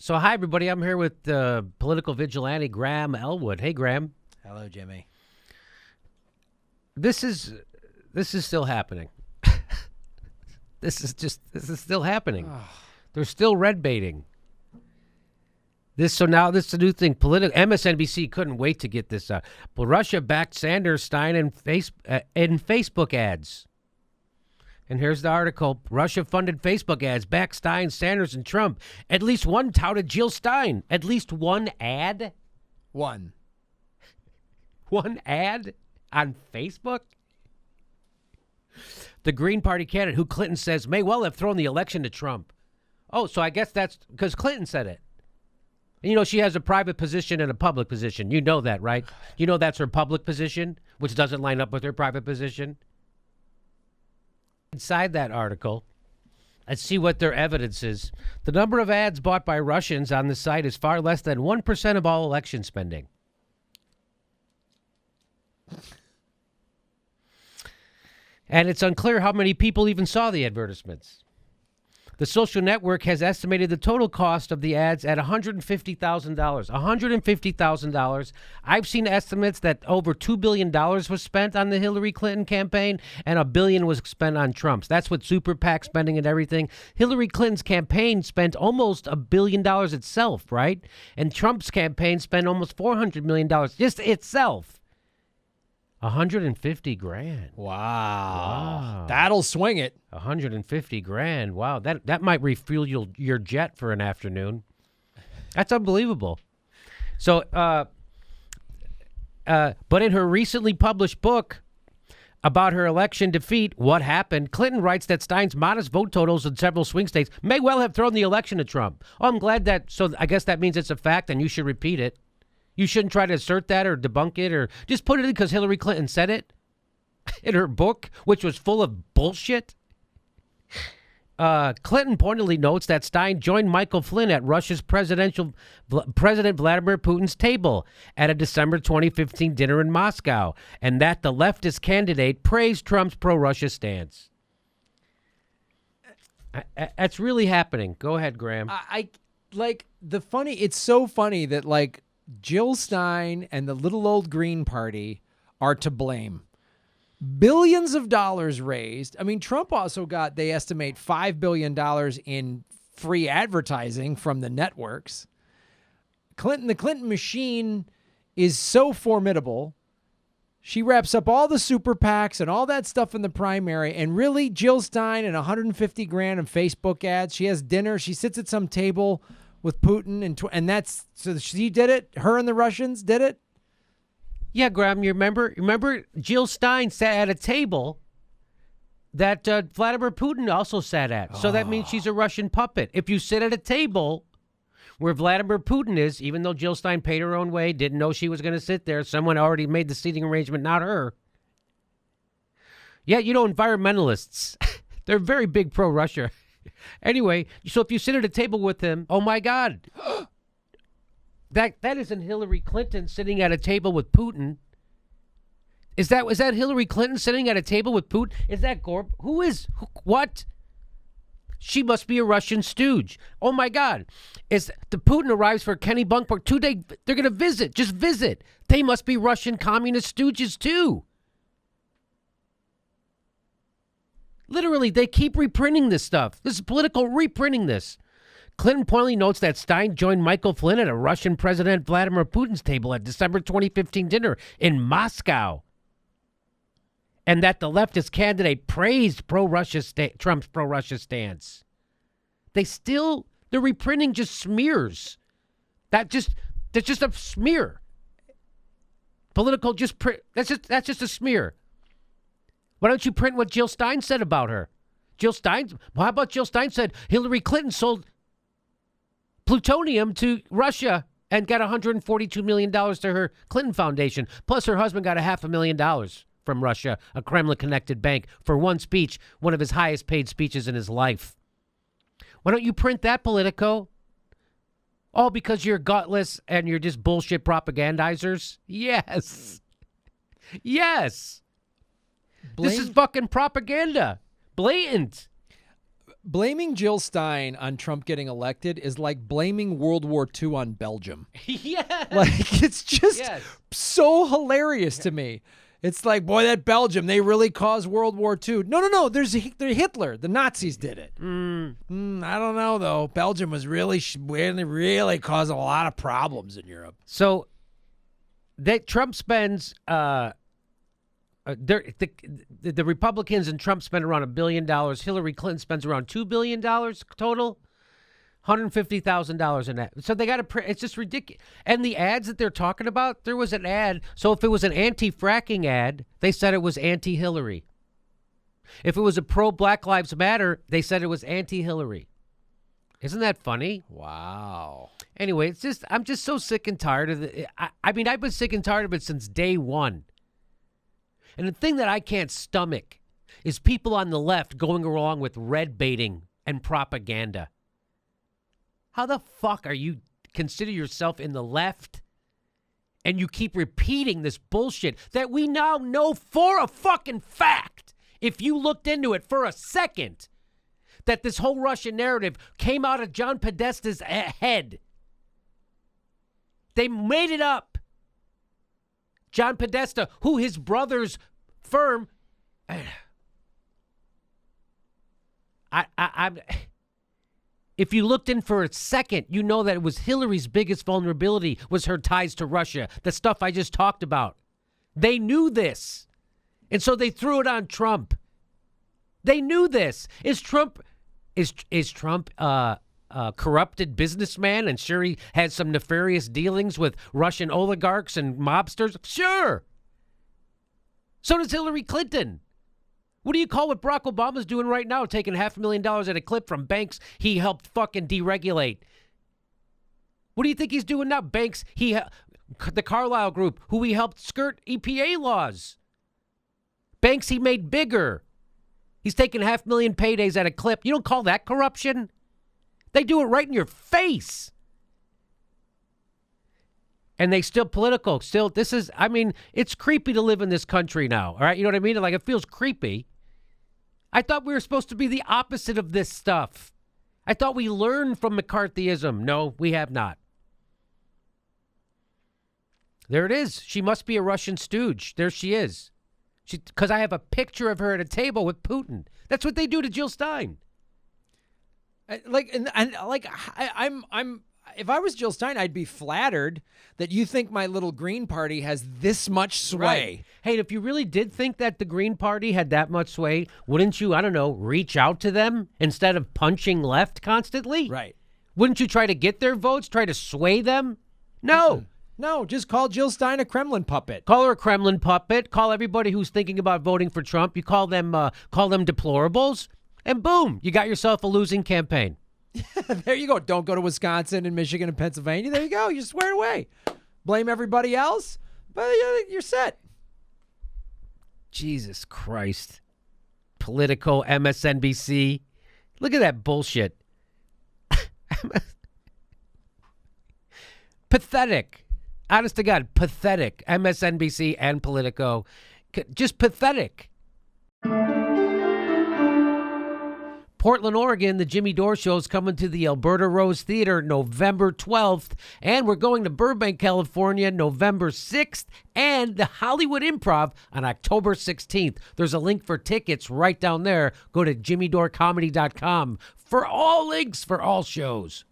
So, hi, everybody. I'm here with political vigilante Graham Elwood. Hey, Graham. Hello, Jimmy. This is still happening. This is still happening. They're still red baiting. So now this is a new thing. MSNBC couldn't wait to get this out. But Russia backed Sanders, Stein, in Facebook ads. And here's the article. Russia funded Facebook ads, backed Stein, Sanders, and Trump. At least one touted Jill Stein. At least one ad? One ad on Facebook? The Green Party candidate, who Clinton says may well have thrown the election to Trump. Oh, so I guess that's because Clinton said it. And you know, she has a private position and a public position. You know that, right? You know that's her public position, which doesn't line up with her private position. Inside that article, let's see what their evidence is. The number of ads bought by Russians on the site is far less than 1% of all election spending. And it's unclear how many people even saw the advertisements. The social network has estimated the total cost of the ads at $150,000. $150,000. I've seen estimates that over $2 billion was spent on the Hillary Clinton campaign and $1 billion was spent on Trump's. That's with super PAC spending and everything. Hillary Clinton's campaign spent almost $1 billion itself, right? And Trump's campaign spent almost $400 million just itself. 150 grand. Wow. That'll swing it. 150 grand. Wow. That might refuel your jet for an afternoon. That's unbelievable. So, but in her recently published book about her election defeat, What Happened, Clinton writes that Stein's modest vote totals in several swing states may well have thrown the election to Trump. Oh, I'm glad so I guess that means it's a fact and you should repeat it. You shouldn't try to assert that or debunk it or just put it in because Hillary Clinton said it in her book, which was full of bullshit. Clinton pointedly notes that Stein joined Michael Flynn at Russia's President Vladimir Putin's table at a December 2015 dinner in Moscow, and that the leftist candidate praised Trump's pro-Russia stance. That's really happening. Go ahead, Graham. It's so funny that Jill Stein and the little old Green Party are to blame. Billions of dollars raised. I mean, Trump also got, they estimate, $5 billion in free advertising from the networks. The Clinton machine is so formidable. She wraps up all the super PACs and all that stuff in the primary. And really, Jill Stein and 150 grand in Facebook ads. She has dinner. She sits at some table with Putin, and that's, so she did it? Her and the Russians did it? Yeah, Graham, you remember Jill Stein sat at a table that Vladimir Putin also sat at. So that means she's a Russian puppet. If you sit at a table where Vladimir Putin is, even though Jill Stein paid her own way, didn't know she was going to sit there, someone already made the seating arrangement, not her. Yeah, environmentalists, they're very big pro-Russia. Anyway, so if you sit at a table with him, oh my God, that isn't Hillary Clinton sitting at a table with Putin. Was that Hillary Clinton sitting at a table with Putin? Is that Gorb? What? She must be a Russian stooge. Oh my God, the Putin arrives for Kenny Bunkport 2 days. They're going to just visit. They must be Russian communist stooges too. Literally, they keep reprinting this stuff. This is Politico reprinting this. Clinton pointedly notes that Stein joined Michael Flynn at a Russian President Vladimir Putin's table at December 2015 dinner in Moscow. And that the leftist candidate praised Trump's pro-Russia stance. They're reprinting just smears. That's just a smear. Political that's just a smear. Why don't you print what Jill Stein said about her? How about Jill Stein said Hillary Clinton sold plutonium to Russia and got $142 million to her Clinton Foundation. Plus her husband got $500,000 from Russia, a Kremlin-connected bank, for one speech, one of his highest paid speeches in his life. Why don't you print that, Politico? All because you're gutless and you're just bullshit propagandizers? Yes. Yes. This is fucking propaganda. Blatant. blaming Jill Stein on Trump getting elected is like blaming World War II on Belgium. Yeah. Like, it's just Yes. so hilarious to me. It's like, boy, that Belgium, they really caused World War II. No. There's Hitler. The Nazis did it. I don't know, though. Belgium was really caused a lot of problems in Europe. So that Trump spends the Republicans and Trump spend around $1 billion. Hillary Clinton spends around $2 billion total. $150,000 in that. So they got to. It's just ridiculous. And the ads that they're talking about, there was an ad. So if it was an anti-fracking ad, they said it was anti-Hillary. If it was a pro-Black Lives Matter, they said it was anti-Hillary. Isn't that funny? Wow. Anyway, I'm just so sick and tired of it. I mean, I've been sick and tired of it since day one. And the thing that I can't stomach is people on the left going along with red baiting and propaganda. How the fuck are you consider yourself in the left and you keep repeating this bullshit that we now know for a fucking fact, if you looked into it for a second, that this whole Russian narrative came out of John Podesta's head. They made it up. John Podesta, who his brother's firm, if you looked in for a second, you know that it was Hillary's biggest vulnerability was her ties to Russia, the stuff I just talked about. They knew this, and so they threw it on Trump. They knew this. Is Trump a corrupted businessman, and sure he had some nefarious dealings with Russian oligarchs and mobsters? Sure. So does Hillary Clinton. What do you call what Barack Obama's doing right now, taking $500,000 at a clip from banks he helped fucking deregulate? What do you think he's doing now? Banks, the Carlyle Group, who he helped skirt EPA laws. Banks he made bigger. He's taking $500,000 paydays at a clip. You don't call that corruption? They do it right in your face. And they still Politico. Still, it's creepy to live in this country now. All right. You know what I mean? Like, it feels creepy. I thought we were supposed to be the opposite of this stuff. I thought we learned from McCarthyism. No, we have not. There it is. She must be a Russian stooge. There she is. Because I have a picture of her at a table with Putin. That's what they do to Jill Stein. If I was Jill Stein, I'd be flattered that you think my little Green Party has this much sway. Right. Hey, if you really did think that the Green Party had that much sway, wouldn't you, I don't know, reach out to them instead of punching left constantly? Right. Wouldn't you try to get their votes, try to sway them? No. Mm-hmm. No, just call Jill Stein a Kremlin puppet. Call her a Kremlin puppet. Call everybody who's thinking about voting for Trump. You call them deplorables, and boom, you got yourself a losing campaign. There you go. Don't go to Wisconsin and Michigan and Pennsylvania. There you go. You're squared away. Blame everybody else, but you're set. Jesus Christ. Politico, MSNBC. Look at that bullshit. Pathetic. Honest to God, pathetic. MSNBC and Politico. Just pathetic. Portland, Oregon, the Jimmy Dore Show is coming to the Alberta Rose Theater November 12th. And we're going to Burbank, California, November 6th. And the Hollywood Improv on October 16th. There's a link for tickets right down there. Go to jimmydoorecomedy.com for all links for all shows.